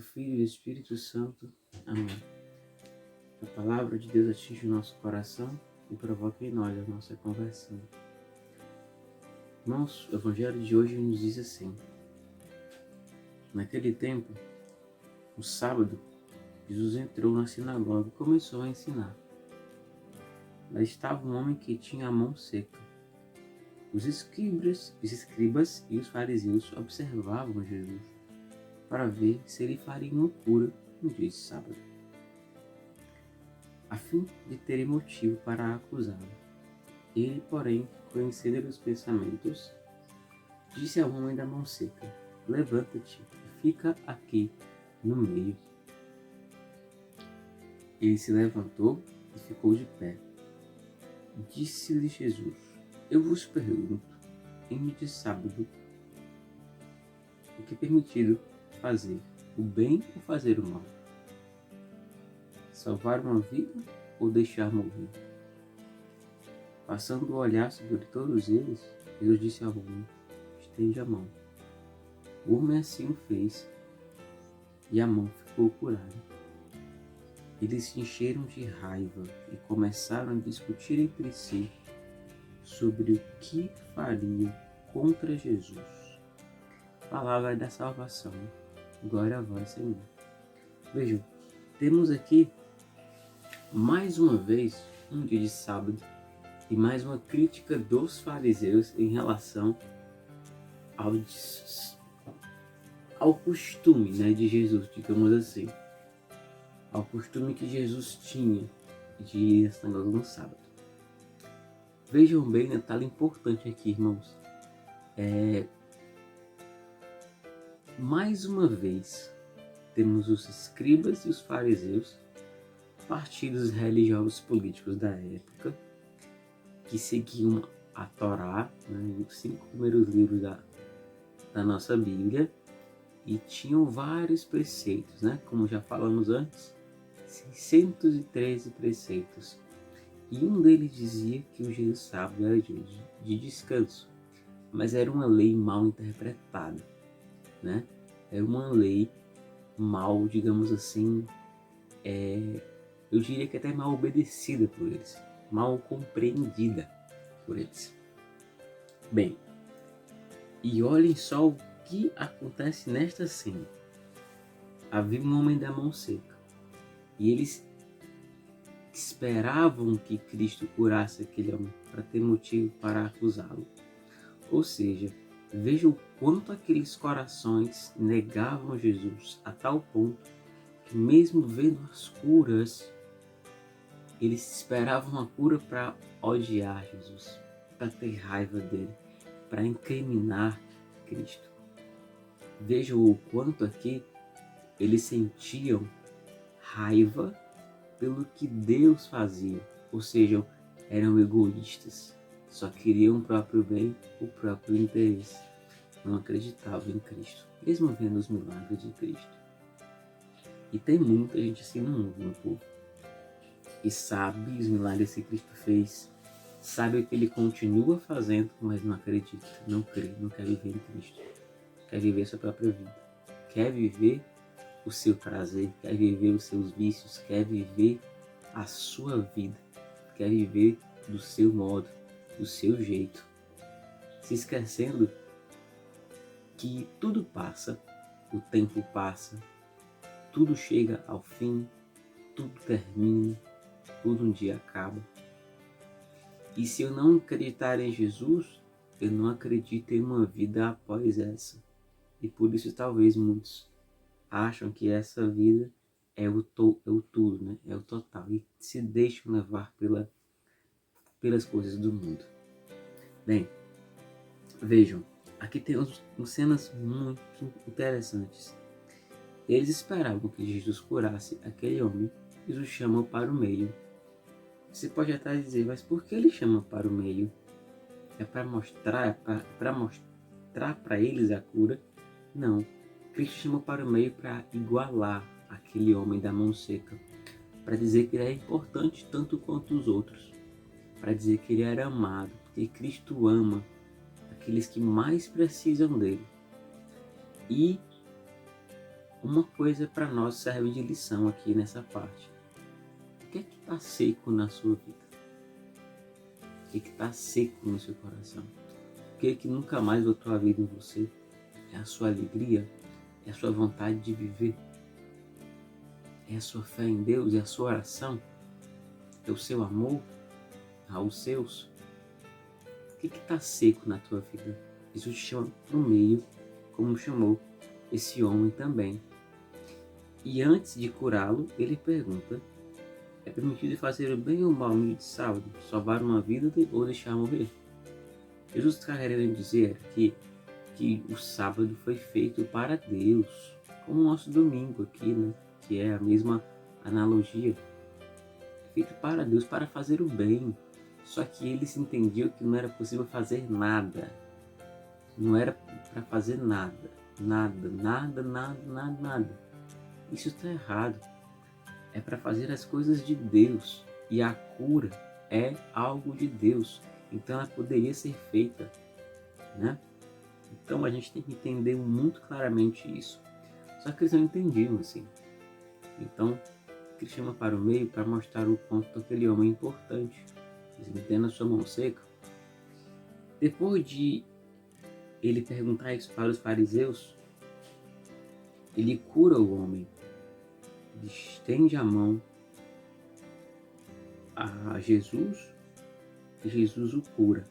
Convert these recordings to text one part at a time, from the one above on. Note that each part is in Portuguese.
Filho e do Espírito Santo. Amém. A palavra de Deus atinge o nosso coração e provoca em nós a nossa conversão. Irmãos, o Evangelho de hoje nos diz assim: naquele tempo, no sábado, Jesus entrou na sinagoga e começou a ensinar. Lá estava um homem que tinha a mão seca. Os escribas e os fariseus observavam Jesus para ver se ele faria uma cura no dia de sábado, a fim de terem motivo para acusá-lo. Ele, porém, conhecendo os pensamentos, disse ao homem da mão seca: levanta-te e fica aqui no meio. Ele se levantou e ficou de pé. Disse-lhe Jesus: eu vos pergunto, em dia de sábado, o que é permitido fazer, o bem ou fazer o mal? Salvar uma vida ou deixar morrer? Passando o olhar sobre todos eles, Jesus disse ao homem: estende a mão. O homem assim o fez, e a mão ficou curada. Eles se encheram de raiva e começaram a discutir entre si sobre o que fariam contra Jesus. Palavra da salvação. Glória a vós, Senhor. Vejam, temos aqui mais uma vez um dia de sábado e mais uma crítica dos fariseus em relação ao costume, de Jesus, digamos assim. Ao costume que Jesus tinha de ir à sinagoga no sábado. Vejam bem, detalhe importante aqui, irmãos. Mais uma vez, temos os escribas e os fariseus, partidos religiosos políticos da época, que seguiam a Torá, os 5 primeiros livros da nossa Bíblia, e tinham vários preceitos, como já falamos antes, 613 preceitos. E um deles dizia que o dia do sábado era dia de descanso, mas era uma lei mal interpretada, Era uma lei mal, digamos assim, eu diria que até mal obedecida por eles, mal compreendida por eles. Bem, e olhem só o que acontece nesta cena. Havia um homem da mão seca, e eles esperavam que Cristo curasse aquele homem para ter motivo para acusá-lo. Ou seja, veja o quanto aqueles corações negavam Jesus a tal ponto que, mesmo vendo as curas, eles esperavam a cura para odiar Jesus, para ter raiva dele, para incriminar Cristo. Veja o quanto aqui eles sentiam raiva pelo que Deus fazia, ou seja, eram egoístas, só queriam o próprio bem, o próprio interesse, não acreditavam em Cristo, mesmo vendo os milagres de Cristo. E tem muita gente assim no mundo, no povo, que sabe os milagres que Cristo fez, sabe o que Ele continua fazendo, mas não acredita, não crê, não quer viver em Cristo, quer viver a sua própria vida, quer viver o seu prazer, quer viver os seus vícios, quer viver a sua vida, quer viver do seu modo, do seu jeito, se esquecendo que tudo passa, o tempo passa, tudo chega ao fim, tudo termina, tudo um dia acaba. E se eu não acreditar em Jesus, eu não acredito em uma vida após essa. E por isso talvez muitos acham que essa vida é o tudo, é o total, e se deixam levar pelas coisas do mundo. Bem, vejam, aqui temos cenas muito interessantes. Eles esperavam que Jesus curasse aquele homem. Jesus chama para o meio. Você pode até dizer, mas por que ele chama para o meio? É para mostrar para eles a cura? Não. Cristo chama para o meio para igualar aquele homem da mão seca, para dizer que ele é importante tanto quanto os outros, para dizer que ele era amado, porque Cristo ama aqueles que mais precisam dele. E uma coisa para nós serve de lição aqui nessa parte. O que é que está seco na sua vida? O que é que está seco no seu coração? O que é que nunca mais botou a vida em você? É a sua alegria? É a sua vontade de viver? É a sua fé em Deus? É a sua oração? É o seu amor aos seus? O que está seco na tua vida? Jesus te chama para o meio, como chamou esse homem também. E antes de curá-lo, ele pergunta: é permitido fazer o bem ou o mal no dia de sábado? Salvar uma vida ou deixar morrer? Jesus está querendo dizer que o sábado foi feito para Deus, como o nosso domingo aqui, né? Que é a mesma analogia. Feito para Deus, para fazer o bem. Só que eles entendiam que não era possível fazer nada. Não era para fazer nada. Nada. Isso está errado. É para fazer as coisas de Deus. E a cura é algo de Deus. Então ela poderia ser feita, né? Então a gente tem que entender muito claramente isso. Só que eles não entendiam assim. Então ele chama para o meio para mostrar o quanto aquele homem é importante. Eles tendo a sua mão seca. Depois de ele perguntar isso para os fariseus, ele cura o homem. Ele estende a mão a Jesus e Jesus o cura.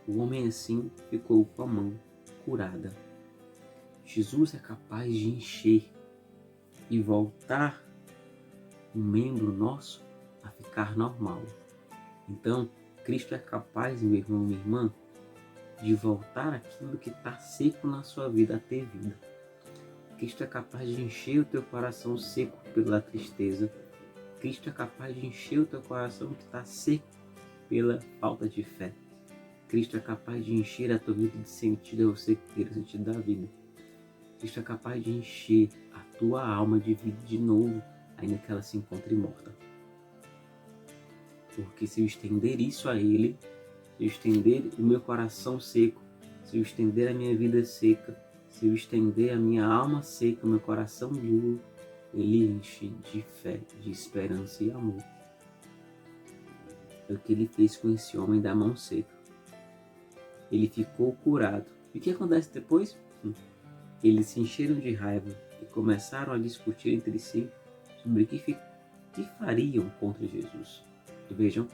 O homem assim ficou com a mão curada. Jesus é capaz de encher e voltar um membro nosso a ficar normal. Então, Cristo é capaz, meu irmão, minha irmã, de voltar aquilo que está seco na sua vida a ter vida. Cristo é capaz de encher o teu coração seco pela tristeza. Cristo é capaz de encher o teu coração que está seco pela falta de fé. Cristo é capaz de encher a tua vida de sentido, a você ter o sentido da vida. Cristo é capaz de encher a tua alma de vida de novo, ainda que ela se encontre morta. Porque se eu estender isso a Ele, se eu estender o meu coração seco, se eu estender a minha vida seca, se eu estender a minha alma seca, o meu coração duro, Ele enche de fé, de esperança e amor. É o que Ele fez com esse homem da mão seca. Ele ficou curado. E o que acontece depois? Eles se encheram de raiva e começaram a discutir entre si sobre o que fariam contra Jesus. E vejam,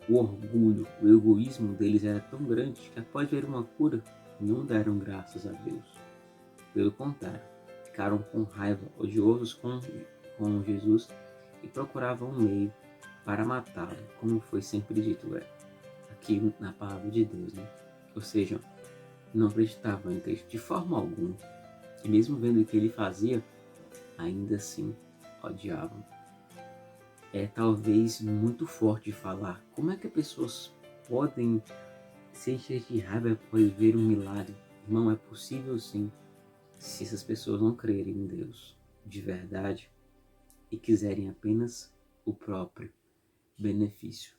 o orgulho, o egoísmo deles era tão grande que após ver uma cura, não deram graças a Deus. Pelo contrário, ficaram com raiva, odiosos com Jesus e procuravam um meio para matá-lo, como foi sempre dito aqui na palavra de Deus, né? Ou seja, não acreditavam em Cristo de forma alguma. E mesmo vendo o que ele fazia, ainda assim odiavam. É talvez muito forte de falar. Como é que pessoas podem se encher de raiva após ver um milagre? Irmão, é possível sim, se essas pessoas não crerem em Deus de verdade e quiserem apenas o próprio benefício.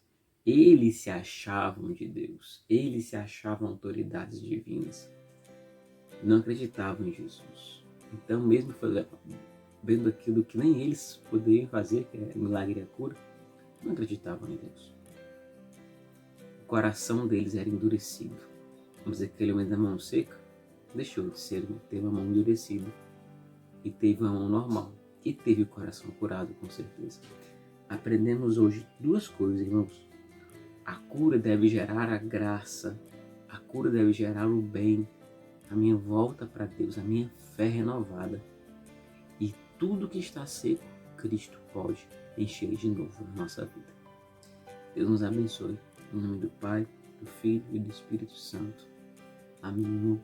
Eles se achavam de Deus, eles se achavam autoridades divinas, não acreditavam em Jesus. Então, mesmo vendo aquilo que nem eles poderiam fazer, que é milagre e a cura, não acreditavam em Deus. O coração deles era endurecido. Vamos dizer que aquele homem da mão seca deixou de ser, teve a mão endurecida e teve uma mão normal e teve o coração curado, com certeza. Aprendemos hoje duas coisas, irmãos. A cura deve gerar a graça, a cura deve gerar o bem, a minha volta para Deus, a minha fé renovada. E tudo que está seco, Cristo pode encher de novo na nossa vida. Deus nos abençoe. Em nome do Pai, do Filho e do Espírito Santo. Amém.